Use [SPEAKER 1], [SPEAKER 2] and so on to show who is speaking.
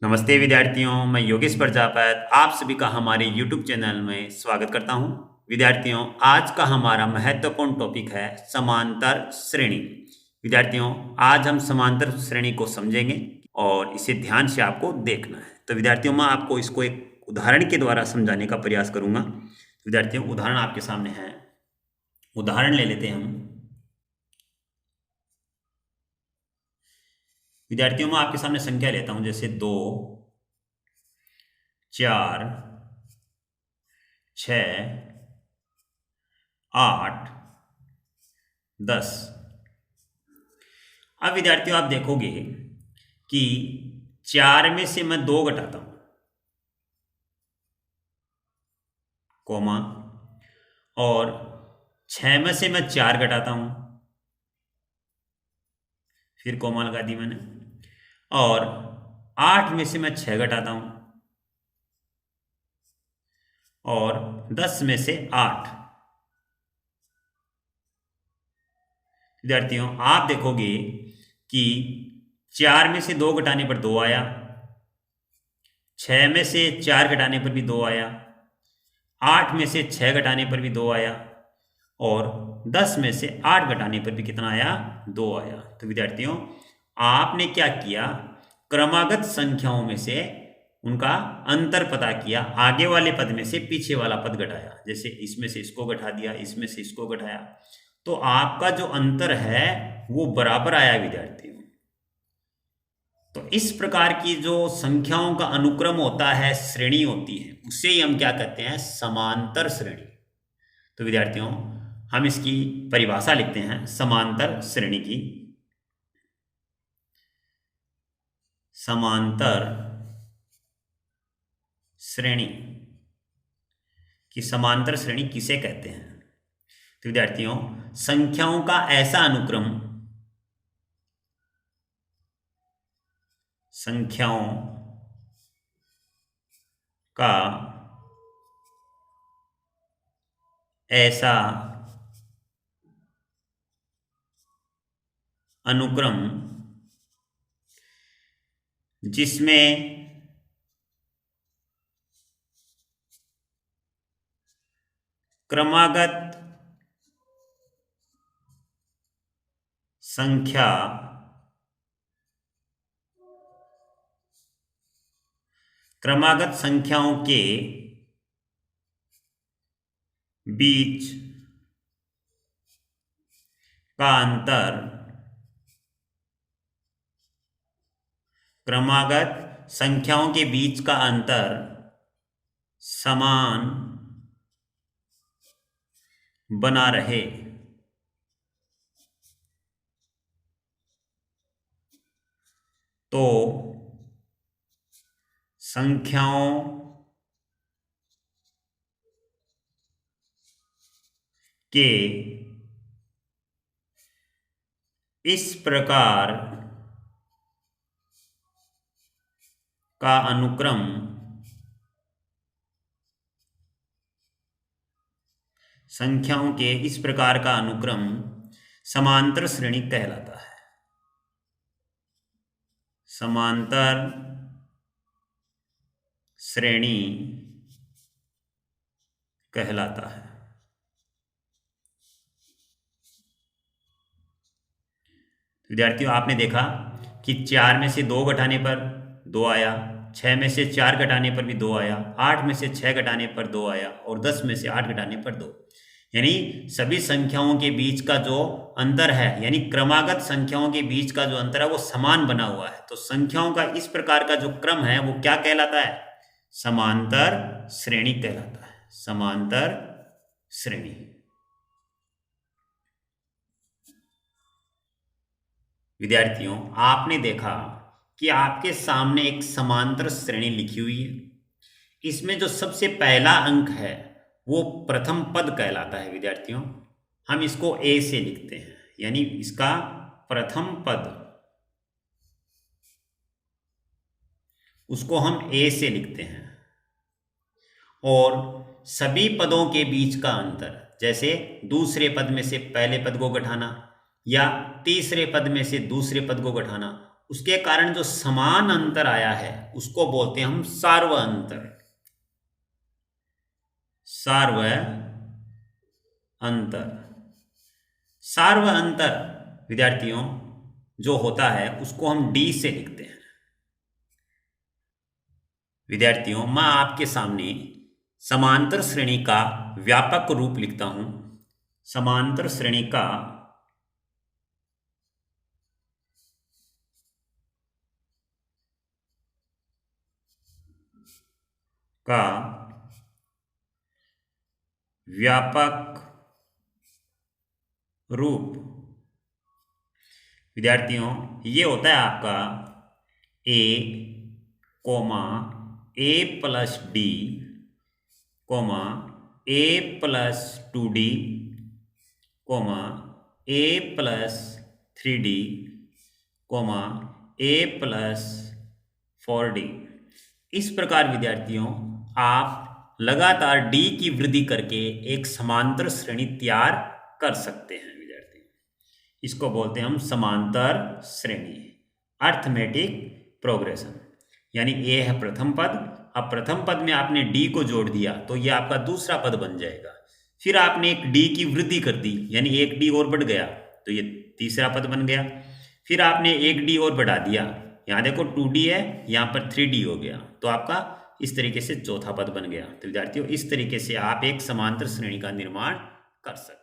[SPEAKER 1] नमस्ते विद्यार्थियों, मैं योगेश प्रजापत आप सभी का हमारे YouTube चैनल में स्वागत करता हूं। विद्यार्थियों, आज का हमारा महत्वपूर्ण टॉपिक है समांतर श्रेणी। विद्यार्थियों, आज हम समांतर श्रेणी को समझेंगे और इसे ध्यान से आपको देखना है। तो विद्यार्थियों, मैं आपको इसको एक उदाहरण के द्वारा समझाने का प्रयास करूंगा। विद्यार्थियों, उदाहरण आपके सामने है। उदाहरण ले लेते हैं हम। विद्यार्थियों, मैं आपके सामने संख्या लेता हूं, जैसे 2, 4, 6, 8, 10। अब विद्यार्थियों, आप देखोगे कि 4 में से मैं 2 घटाता हूं, कोमा, और 6 में से मैं 4 घटाता हूं, फिर कोमा लगा दी मैंने, और 8 में से मैं 6 घटाता हूं, और 10 में से 8। विद्यार्थियों, आप देखोगे कि 4 में से 2 घटाने पर 2 आया, 6 में से 4 घटाने पर भी 2 आया, 8 में से 6 घटाने पर भी 2 आया, और 10 में से 8 घटाने पर भी कितना आया? 2 आया। तो विद्यार्थियों, आपने क्या किया? क्रमागत संख्याओं में से उनका अंतर पता किया, आगे वाले पद में से पीछे वाला पद घटाया। जैसे इसमें से इसको घटा दिया, इसमें से इसको घटाया, तो आपका जो अंतर है वो बराबर आया विद्यार्थियों। तो इस प्रकार की जो संख्याओं का अनुक्रम होता है, श्रेणी होती है, उसे ही हम क्या कहते हैं? समांतर श्रेणी। तो विद्यार्थियों, हम इसकी परिभाषा लिखते हैं समांतर श्रेणी की। समांतर श्रेणी की समांतर श्रेणी किसे कहते हैं? तो विद्यार्थियों, संख्याओं का ऐसा अनुक्रम, संख्याओं का ऐसा अनुक्रम जिसमें क्रमागत संख्या क्रमागत संख्याओं के बीच का अंतर क्रमागत संख्याओं के बीच का अंतर समान बना रहे। तो संख्याओं के इस प्रकार का अनुक्रम संख्याओं के इस प्रकार का अनुक्रम समांतर श्रेणी कहलाता है। समांतर श्रेणी कहलाता है। विद्यार्थियों, आपने देखा कि 4 में से 2 घटाने पर 2 आया, 6 में से 4 घटाने पर भी 2 आया, 8 में से 6 घटाने पर 2 आया, और 10 में से 8 घटाने पर 2। यानी सभी संख्याओं के बीच का जो अंतर है, यानी क्रमागत संख्याओं के बीच का जो अंतर है वो समान बना हुआ है। तो संख्याओं का इस प्रकार का जो क्रम है वो क्या कहलाता है? समांतर श्रेणी कहलाता है। समांतर श्रेणी। विद्यार्थियों, आपने देखा कि आपके सामने एक समांतर श्रेणी लिखी हुई है। इसमें जो सबसे पहला अंक है वो प्रथम पद कहलाता है। विद्यार्थियों, हम इसको ए से लिखते हैं, यानी इसका प्रथम पद, उसको हम ए से लिखते हैं। और सभी पदों के बीच का अंतर, जैसे दूसरे पद में से पहले पद को घटाना, या तीसरे पद में से दूसरे पद को घटाना, उसके कारण जो समान अंतर आया है उसको बोलते हैं हम सार्व अंतर। सार्व अंतर, सार्व अंतर विद्यार्थियों जो होता है उसको हम डी से लिखते हैं। विद्यार्थियों मैं आपके सामने समांतर श्रेणी का व्यापक रूप लिखता हूं। समांतर श्रेणी का व्यापक रूप। विद्यार्थियों ये होता है आपका ए कोमा ए प्लस डी कोमा ए प्लस 2D कोमा ए प्लस 3D कोमा ए प्लस 4D। इस प्रकार विद्यार्थियों आप लगातार डी की वृद्धि करके एक समांतर श्रेणी तैयार कर सकते हैं। विद्यार्थी इसको बोलते हैं हम समांतर श्रेणी, अर्थमेटिक प्रोग्रेशन। यानी ए है प्रथम पद, अब प्रथम पद में आपने डी को जोड़ दिया तो ये आपका दूसरा पद बन जाएगा। फिर आपने एक डी की वृद्धि कर दी यानी एक डी और बढ़ गया तो ये तीसरा पद बन गया। फिर आपने एक डी और बढ़ा दिया, यहाँ देखो 2D है, यहाँ पर 3D हो गया तो आपका इस तरीके से चौथा पद बन गया। तो विद्यार्थियों इस तरीके से आप एक समांतर श्रेणी का निर्माण कर सकते हैं।